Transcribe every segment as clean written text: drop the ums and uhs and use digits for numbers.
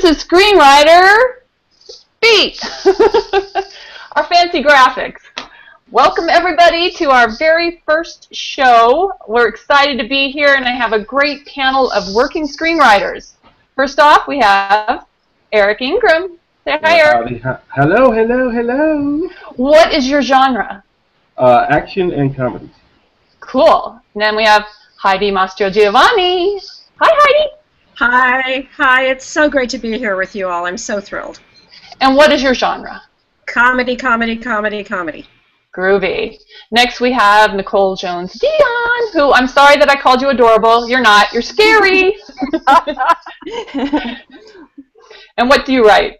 This is Screenwriter Beat, our fancy graphics. Welcome everybody to our very first show. We're excited to be here, and I have a great panel of working screenwriters. First off, we have Eric Ingram. Say hi, Eric. Hello, hello, hello. What is your genre? Action and comedies. Cool. And then we have Heidi Mastrogiovanni. Hi, Heidi. Hi, it's so great to be here with you all. I'm so thrilled. And what is your genre? Comedy, comedy, comedy, comedy. Groovy. Next we have Nicole Jones Dion, who, I'm sorry that I called you adorable. You're not. You're scary. And what do you write?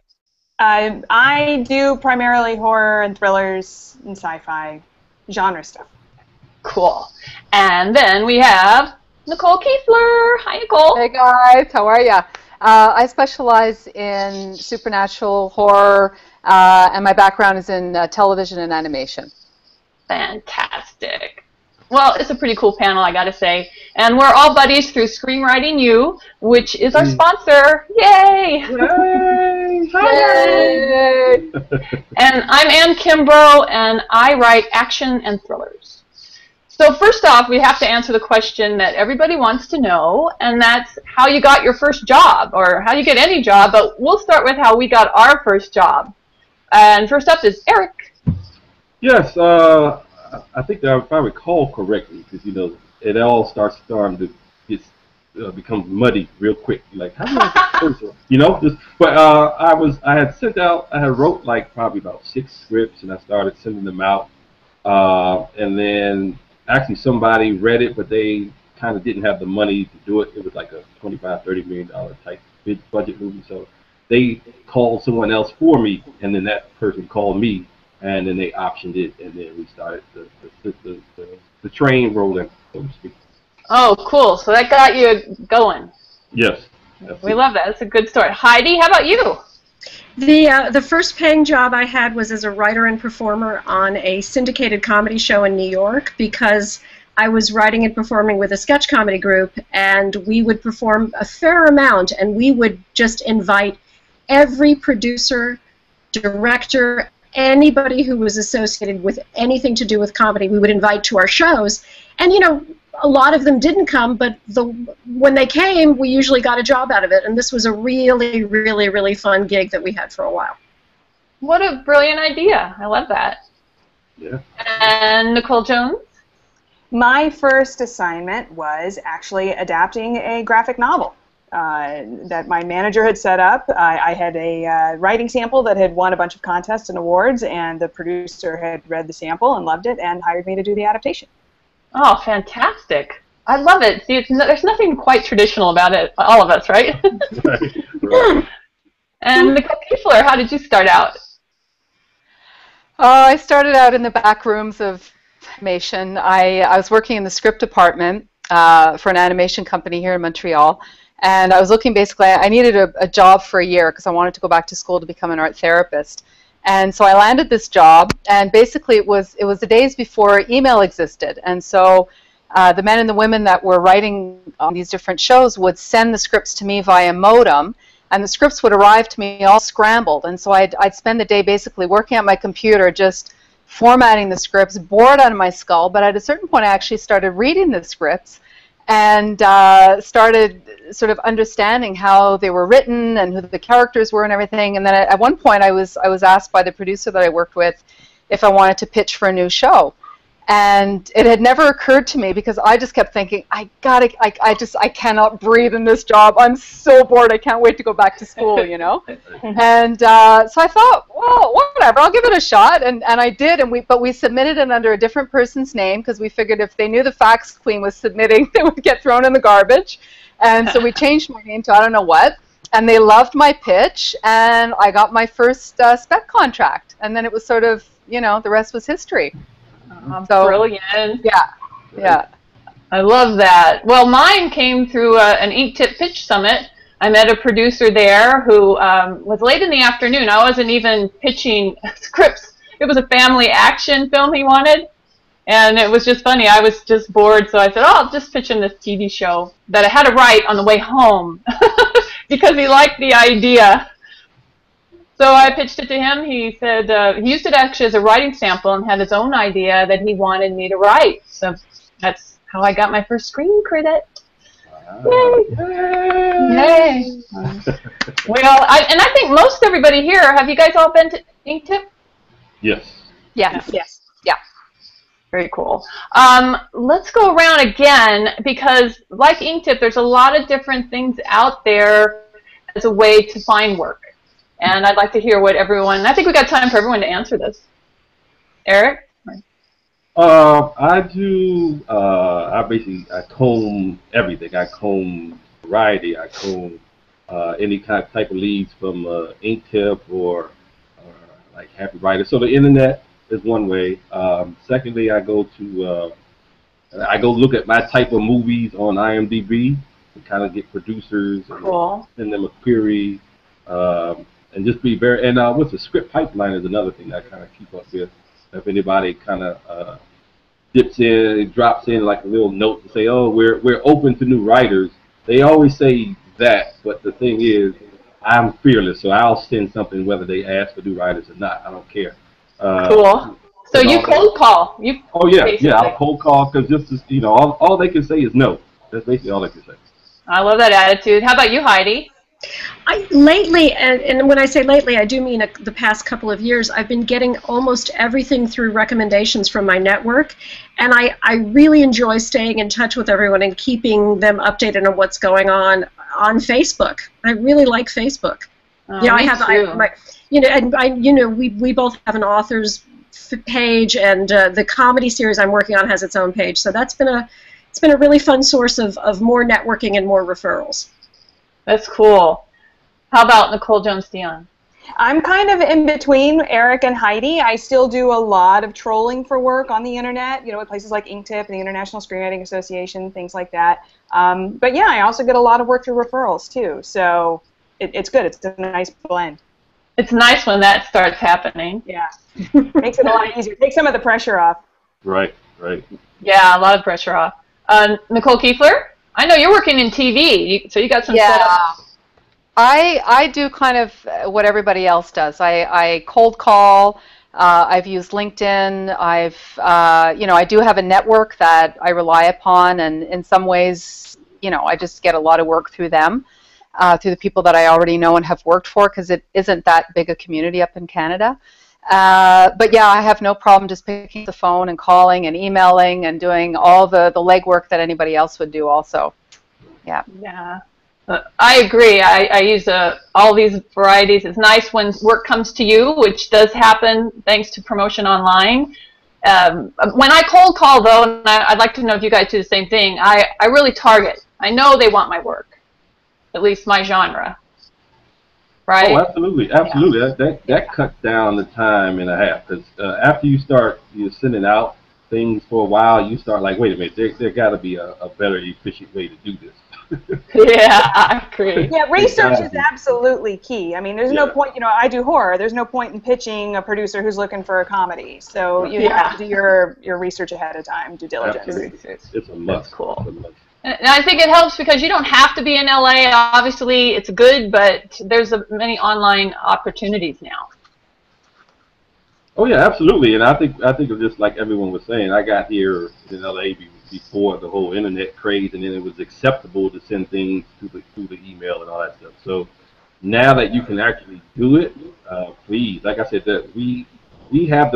I do primarily horror and thrillers and sci-fi genre stuff. Cool. And then we have Nicole Kiefler. Hi, Nicole. Hey, guys. How are ya? I specialize in supernatural horror, and my background is in television and animation. Fantastic. Well, it's a pretty cool panel, I gotta say. And we're all buddies through Screenwriting U, which is our sponsor. Yay! Yay! Yay! And I'm Ann Kimbrough, and I write action and thrillers. So first off, we have to answer the question that everybody wants to know, and that's how you got your first job, or how you get any job, but we'll start with how we got our first job. And first up is Eric. Yes, I think that if I recall correctly, because you know it all starting to become muddy real quick. Like how did I first, you know? But I had wrote like probably about 6 scripts, and I started sending them out, and then actually somebody read it, but they kind of didn't have the money to do it. It was like a $25–30 million type big budget movie, so they called someone else for me, and then that person called me, and then they optioned it, and then we started the train rolling, so to speak. Oh, cool. So that got you going. Yes. We love that. That's a good story. Heidi, how about you? The first paying job I had was as a writer and performer on a syndicated comedy show in New York, because I was writing and performing with a sketch comedy group, and we would perform a fair amount, and we would just invite every producer, director, anybody who was associated with anything to do with comedy, we would invite to our shows. And, you know, a lot of them didn't come, but when they came, we usually got a job out of it. And this was a really, really, really fun gig that we had for a while. What a brilliant idea. I love that. Yeah. And Nicole Jones? My first assignment was actually adapting a graphic novel that my manager had set up. I had a writing sample that had won a bunch of contests and awards, and the producer had read the sample and loved it and hired me to do the adaptation. Oh, fantastic. I love it. See, there's nothing quite traditional about it, all of us, right? Right. And Nicole Kiefler, how did you start out? I started out in the back rooms of animation. I was working in the script department for an animation company here in Montreal, and I was looking, basically, I needed a job for a year because I wanted to go back to school to become an art therapist. And so I landed this job, and basically it was the days before email existed, and so the men and the women that were writing on these different shows would send the scripts to me via modem, and the scripts would arrive to me all scrambled, and so I'd spend the day basically working at my computer, just formatting the scripts, bored out of my skull. But at a certain point I actually started reading the scripts and started sort of understanding how they were written and who the characters were and everything. And then at one point I was asked by the producer that I worked with if I wanted to pitch for a new show. And it had never occurred to me, because I just kept thinking, I cannot breathe in this job. I'm so bored. I can't wait to go back to school, you know. And so I thought, well, whatever, I'll give it a shot. And I did. But we submitted it under a different person's name, because we figured if they knew the fax queen was submitting, they would get thrown in the garbage. And so we changed my name to I don't know what. And they loved my pitch, and I got my first spec contract. And then it was sort of, you know, the rest was history. So, brilliant. Yeah. I love that. Well, mine came through an Ink Tip Pitch Summit. I met a producer there who was late in the afternoon. I wasn't even pitching scripts. It was a family action film he wanted. And it was just funny. I was just bored, so I said, oh, I'll just pitch him this TV show that I had to write on the way home. because he liked the idea. So I pitched it to him. He said he used it actually as a writing sample and had his own idea that he wanted me to write. So that's how I got my first screen credit. Yay! Yay! Well, I think most everybody here, have you guys all been to Inktip? Yes. Yes. Yes. Yeah. Very cool. Let's go around again because, like Inktip, there's a lot of different things out there as a way to find work. And I'd like to hear what everyone, I think we got time for everyone to answer this. Eric? I comb everything. I comb variety. I comb any type of leads from Inktip or like Happy Writer. So the internet is one way. Secondly, I go look at my type of movies on IMDb to kind of get producers and send them a query. And just be very, and what's the script pipeline is another thing I kind of keep up with. If anybody kind of drops in like a little note to say, oh, we're open to new writers. They always say that, but the thing is, I'm fearless, so I'll send something whether they ask for new writers or not. I don't care. Cool. So you cold call. Oh yeah, I'll cold call because just all they can say is no. That's basically all they can say. I love that attitude. How about you, Heidi? Lately, and when I say lately, I do mean the past couple of years, I've been getting almost everything through recommendations from my network, and I really enjoy staying in touch with everyone and keeping them updated on what's going on Facebook. I really like Facebook. We both have an author's page, and the comedy series I'm working on has its own page, so it's been a really fun source of more networking and more referrals. That's cool. How about Nicole Jones-Dion? I'm kind of in between Eric and Heidi. I still do a lot of trolling for work on the internet, at places like Inktip and the International Screenwriting Association, things like that. But yeah, I also get a lot of work through referrals too. So it's good. It's a nice blend. It's nice when that starts happening. Yeah. Makes it a lot easier. Take some of the pressure off. Right. Yeah, a lot of pressure off. Nicole Kiefler? I know you're working in TV, so you got some setup. I do kind of what everybody else does. I cold call. I've used LinkedIn. I do have a network that I rely upon, and in some ways, I just get a lot of work through them, through the people that I already know and have worked for, because it isn't that big a community up in Canada. But yeah, I have no problem just picking the phone and calling and emailing and doing all the legwork that anybody else would do also. Yeah. Yeah. I agree. I use all these varieties. It's nice when work comes to you, which does happen thanks to promotion online. When I cold call, though, and I'd like to know if you guys do the same thing, I really target. I know they want my work, at least my genre. Right? Oh, absolutely. Yeah. That cuts down the time and a half, because after you start sending out things for a while, you start like, wait a minute, there got to be a better, efficient way to do this. Yeah, I agree. Yeah, research is absolutely key. I mean, there's no point, I do horror. There's no point in pitching a producer who's looking for a comedy. So you have to do your research ahead of time, due diligence. Absolutely. It's a must. That's cool. And I think it helps because you don't have to be in LA. Obviously, it's good, but there's many online opportunities now. Oh yeah, absolutely. And I think of just like everyone was saying, I got here in LA before the whole internet craze, and then it was acceptable to send things through the email and all that stuff. So now that you can actually do it, please, like I said, that we have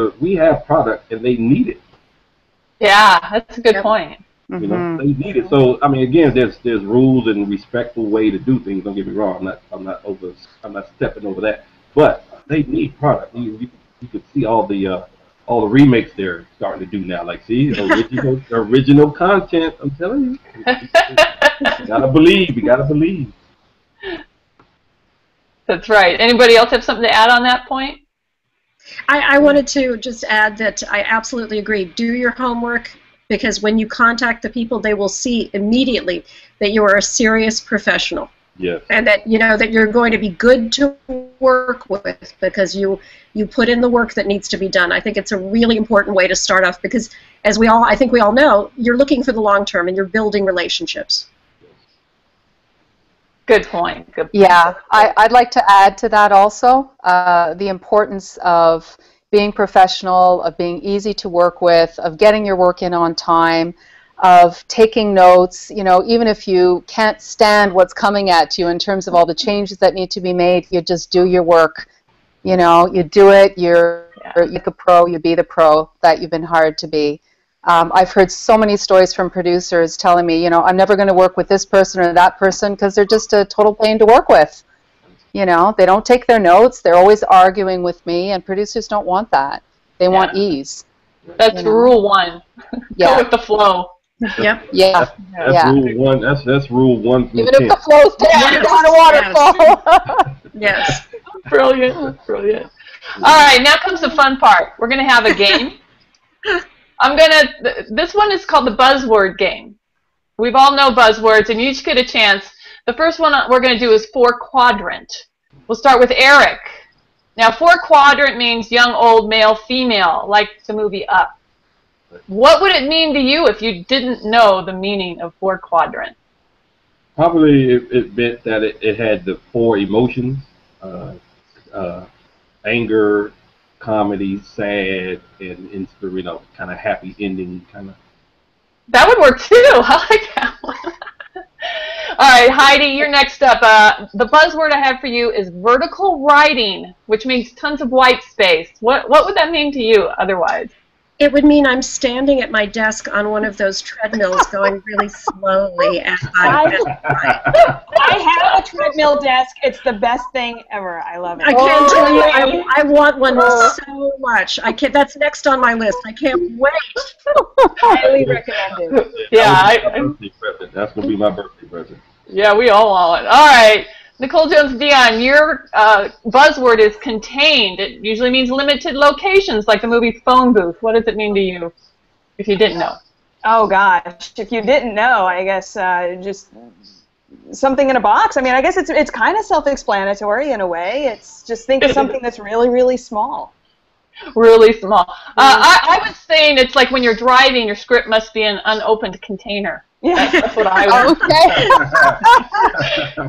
product and they need it. Yeah, that's a good point. They need it. So I mean, again, there's rules and respectful way to do things. Don't get me wrong. I'm not stepping over that. But they need product. You can see all the remakes they're starting to do now. Like, see, original content. I'm telling you, you gotta believe. You gotta believe. That's right. Anybody else have something to add on that point? I wanted to just add that I absolutely agree. Do your homework, because when you contact the people, they will see immediately that you are a serious professional. Yes. And that that you're going to be good to work with because you put in the work that needs to be done. I think it's a really important way to start off because, as I think we all know, you're looking for the long term and you're building relationships. Good point. Good point. Yeah, I'd like to add to that also the importance of being professional, of being easy to work with, of getting your work in on time, of taking notes. You know, even if you can't stand what's coming at you in terms of all the changes that need to be made, you just do your work. You know, you do it, you're a pro, you be the pro that you've been hired to be. I've heard so many stories from producers telling me, you know, I'm never going to work with this person or that person because they're just a total pain to work with. You know, they don't take their notes, they're always arguing with me, and producers don't want that. They want ease. That's rule one. Go with the flow. Yep. Yeah. That's rule one. That's rule 1 through 10. Even if the flow's down, you're on a waterfall. Yes. Brilliant. Brilliant. All right, now comes the fun part. We're going to have a game. This one is called the buzzword game. We've all know buzzwords, and you each get a chance. The first one we're going to do is 4-quadrant. We'll start with Eric. Now, 4-quadrant means young, old, male, female, like the movie Up. What would it mean to you if you didn't know the meaning of 4-quadrant? Probably it meant that it had the 4 emotions, anger, comedy, sad, and you know, kind of happy ending, kind of. That would work too. I like that one. All right, Heidi, you're next up. The buzzword I have for you is vertical writing, which means tons of white space. What would that mean to you otherwise? It would mean I'm standing at my desk on one of those treadmills going really slowly as I have a treadmill desk. It's the best thing ever. I love it. I can't tell you. I want one so much. I can't. That's next on my list. I can't wait. Highly recommended. Yeah, That's going to be my birthday present. Yeah, we all want it. All right. Nicole Jones, Dion, your buzzword is contained. It usually means limited locations, like the movie Phone Booth. What does it mean to you, if you didn't know? Oh, gosh. If you didn't know, I guess just something in a box. I mean, I guess it's kind of self-explanatory in a way. It's just think of something that's really, really small. Really small. I was saying it's like when you're driving, your script must be an unopened container. Yeah. That's what I was. Okay.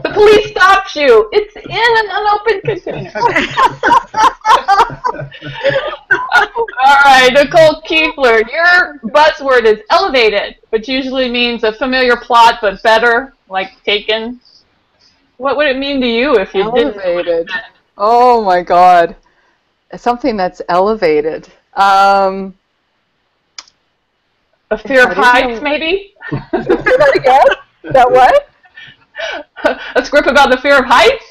The police stops you. It's in an unopened container. All right, Nicole Kiefler, your buzzword is elevated, which usually means a familiar plot but better, like Taken. What would it mean to you if you didn't? Elevated. Oh my God. Something that's elevated. A fear of heights, maybe? Say that again? Is that what? A script about the fear of heights?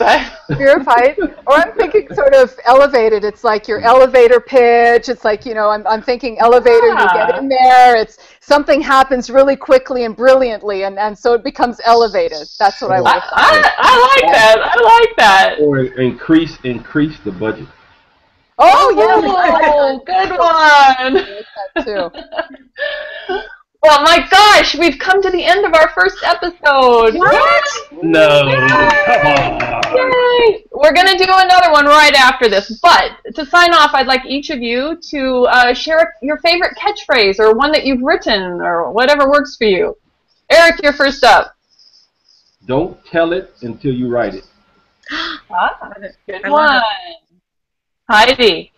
Fear of heights? Or I'm thinking sort of elevated. It's like your elevator pitch. It's like, you know, I'm thinking elevator, you get in there. It's something happens really quickly and brilliantly, and so it becomes elevated. That's what I would have thought. I like that. I like that. Or increase the budget. Oh, yeah. Good one. That too. Well, my gosh, we've come to the end of our first episode. What? No, come on. Yay! We're going to do another one right after this. But to sign off, I'd like each of you to share your favorite catchphrase or one that you've written or whatever works for you. Eric, you're first up. Don't tell it until you write it. Good one. Heidi.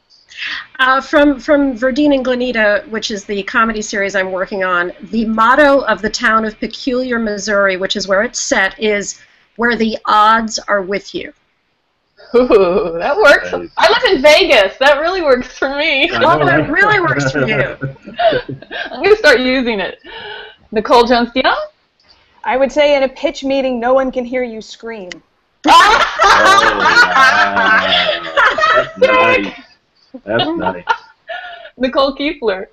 From Verdine and Glenita, which is the comedy series I'm working on, the motto of the town of Peculiar, Missouri, which is where it's set, is where the odds are with you. Ooh, that works. I live in Vegas. That really works for me. Oh, that really works for you. I'm going to start using it. Nicole Jones Dion? I would say in a pitch meeting, no one can hear you scream. Oh, wow. That's nice. That's nice. Nicole Kiefler.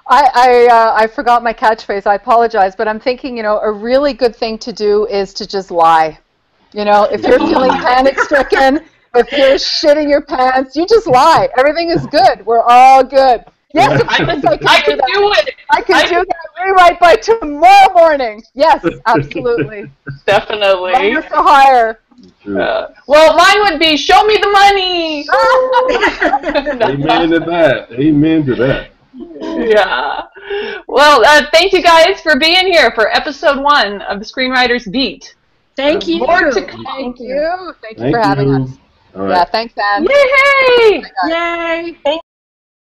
I forgot my catchphrase. I apologize, but I'm thinking, you know, a really good thing to do is to just lie. You know, if you're feeling panic-stricken, if you're shitting your pants, you just lie. Everything is good. We're all good. Yes, I can do it. I can do that rewrite by tomorrow morning. Yes, absolutely. Definitely. Writer for hire. Well, mine would be, show me the money. Amen to that. Amen to that. Yeah. Well, thank you guys for being here for episode 1 of the Screenwriters Beat. Thank you. More to come. Thank you. Thank you for having us. All right. Yeah, thanks, Anne. Yay! Yay!